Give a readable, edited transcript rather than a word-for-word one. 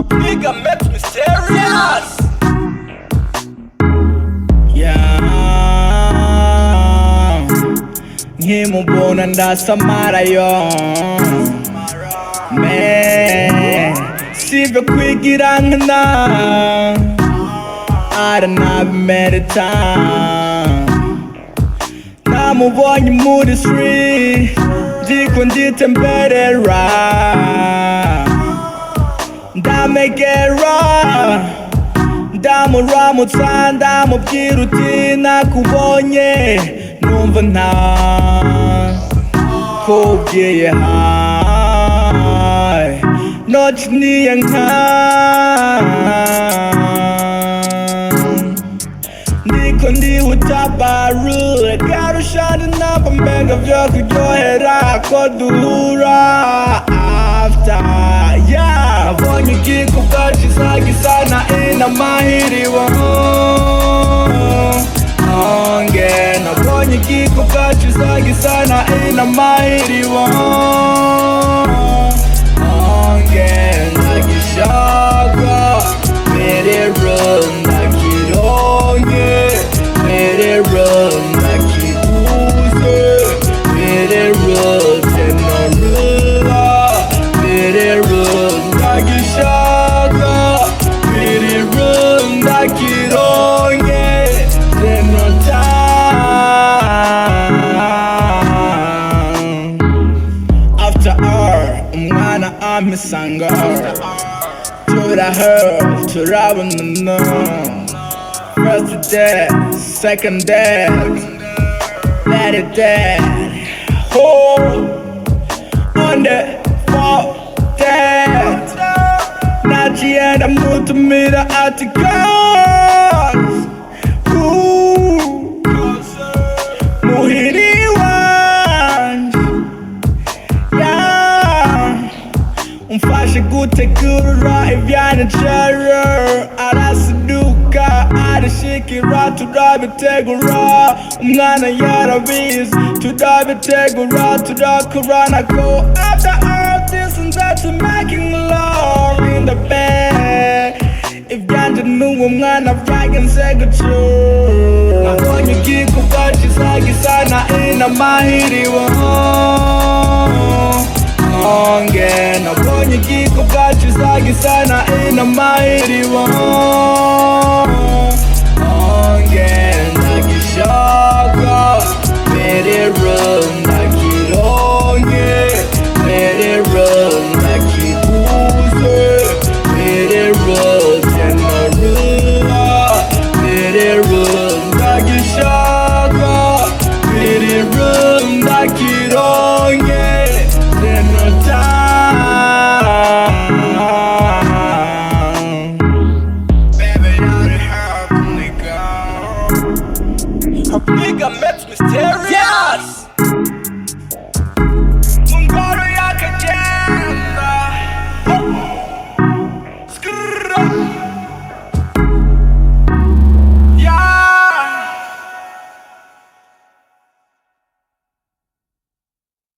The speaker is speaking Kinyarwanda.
Nigga makes me serious. Yeah, ngimubona ndasamarayo me sivyo kwigira nkana aranabimerita namubonye muri street ndiko nditemberera ndamegera ndamuramutsa ndamubwira uti nakubonye numva nta kubwiye hai nociniye nka ndiko ndihuta barure karushana namba mbenga vyo kuryohera ko duhura after yeah nabonye igikuba kizagisana inamahiriwe onge nabonye igikuba kizagisana inamahiriwe onge ndagishaka merero ndakironke merero ndakiguze merero tenorura merero ndagishaka merero ndakironke tenota after hour umwana amisanga turahera turabonana first day second day let it dead hold on the fourth day nacienda mutumira ati cause muhiri wanje yeah umfashe gutegura ivyanecero arasiduka arashikira turabitegura umwana yarabizi turabitegura turakorana go after all this and that to making love in the bed ivyanje n'uwo mwana vyagenze gutyo nabonye igikuba kizagisana inamahiriwe onge nabonye igikuba kizagisana inamahiriwe